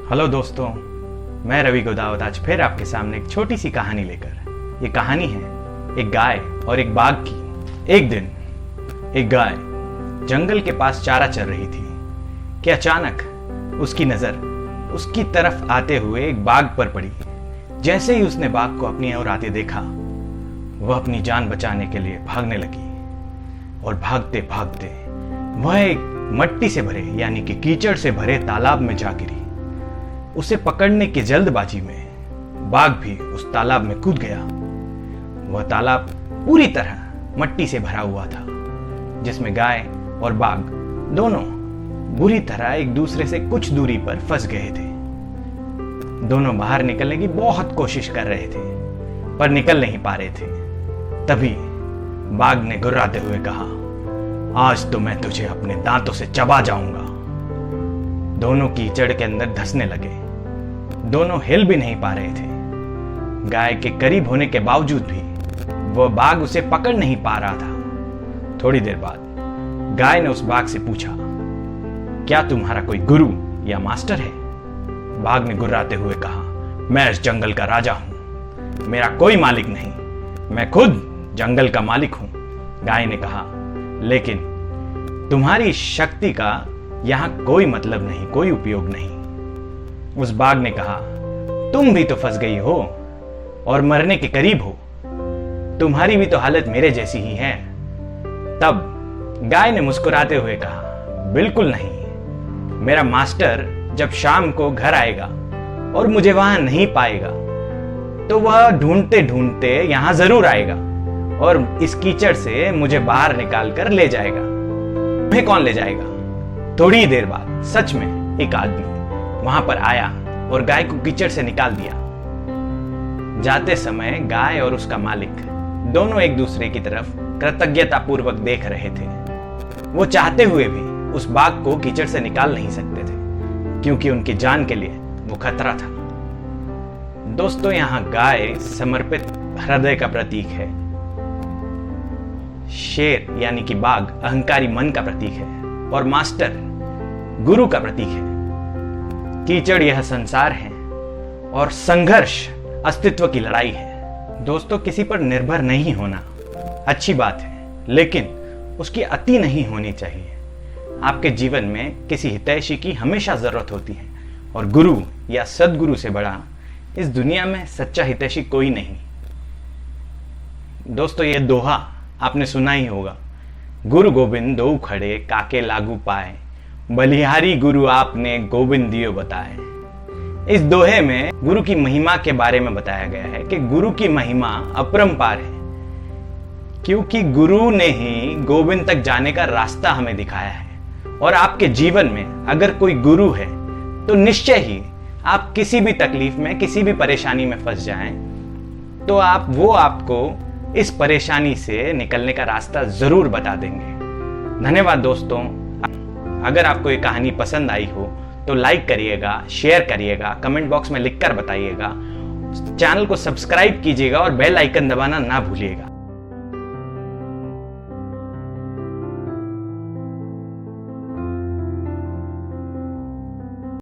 Hello दोस्तों, मैं रवि गोदावत आज फिर आपके सामने एक छोटी सी कहानी लेकर। ये कहानी है एक गाय और एक बाघ की। एक दिन एक गाय जंगल के पास चारा चर रही थी कि अचानक उसकी नजर उसकी तरफ आते हुए एक बाघ पर पड़ी। जैसे ही उसने बाघ को अपनी ओर आते देखा, वह अपनी जान बचाने के लिए भागने लगी और भागते भागते वह एक मट्टी से भरे यानी कि कीचड़ से भरे तालाब में जा गिरी। उसे पकड़ने की जल्दबाजी में बाघ भी उस तालाब में कूद गया। वह तालाब पूरी तरह मट्टी से भरा हुआ था, जिसमें गाय और बाघ दोनों बुरी तरह एक दूसरे से कुछ दूरी पर फंस गए थे। दोनों बाहर निकलने की बहुत कोशिश कर रहे थे, पर निकल नहीं पा रहे थे। तभी बाघ ने गुर्राते हुए कहा, आज तो मैं तुझे अपने दांतों से चबा जाऊंगा। दोनों कीचड़ के अंदर धंसने लगे। दोनों हिल भी नहीं पा रहे थे। गाय के करीब होने के बावजूद भी वह बाघ उसे पकड़ नहीं पा रहा था। थोड़ी देर बाद गाय ने उस बाघ से पूछा, क्या तुम्हारा कोई गुरु या मास्टर है? बाघ ने गुर्राते हुए कहा, मैं इस जंगल का राजा हूं, मेरा कोई मालिक नहीं, मैं खुद जंगल का मालिक हूं। गाय ने कहा, लेकिन तुम्हारी शक्ति का यहां कोई मतलब नहीं, कोई उपयोग नहीं। उस बाघ ने कहा, तुम भी तो फंस गई हो और मरने के करीब हो, तुम्हारी भी तो हालत मेरे जैसी ही है। तब गाय ने मुस्कुराते हुए कहा, बिल्कुल नहीं, मेरा मास्टर जब शाम को घर आएगा और मुझे वहां नहीं पाएगा तो वह ढूंढते ढूंढते यहां जरूर आएगा और इस कीचड़ से मुझे बाहर निकाल कर ले जाएगा। तुम्हें कौन ले जाएगा? थोड़ी ही देर बाद सच में एक आदमी वहां पर आया और गाय को कीचड़ से निकाल दिया। जाते समय गाय और उसका मालिक दोनों एक दूसरे की तरफ कृतज्ञता पूर्वक देख रहे थे। वो चाहते हुए भी उस बाघ को कीचड़ से निकाल नहीं सकते थे, क्योंकि उनकी जान के लिए वो खतरा था। दोस्तों, यहां गाय समर्पित हृदय का प्रतीक है, शेर यानी कि बाघ अहंकारी मन का प्रतीक है और मास्टर गुरु का प्रतीक है। कीचड़ यह संसार है और संघर्ष अस्तित्व की लड़ाई है। दोस्तों, किसी पर निर्भर नहीं होना अच्छी बात है, लेकिन उसकी अति नहीं होनी चाहिए। आपके जीवन में किसी हितैषी की हमेशा जरूरत होती है और गुरु या सदगुरु से बड़ा इस दुनिया में सच्चा हितैषी कोई नहीं। दोस्तों, यह दोहा आपने सुना ही होगा, गुरु गोविंद दो खड़े काके लागू पाए, बलिहारी गुरु आपने गोविंद दियो बताए। इस दोहे में गुरु की महिमा के बारे में बताया गया है कि गुरु की महिमा अपरंपार है, क्योंकि गुरु ने ही गोविंद तक जाने का रास्ता हमें दिखाया है। और आपके जीवन में अगर कोई गुरु है तो निश्चय ही आप किसी भी तकलीफ में, किसी भी परेशानी में फंस जाएं तो वो आपको इस परेशानी से निकलने का रास्ता जरूर बता देंगे। धन्यवाद दोस्तों। अगर आपको ये कहानी पसंद आई हो तो लाइक करिएगा, शेयर करिएगा, कमेंट बॉक्स में लिखकर बताइएगा, चैनल को सब्सक्राइब कीजिएगा और बेल आइकन दबाना ना भूलिएगा।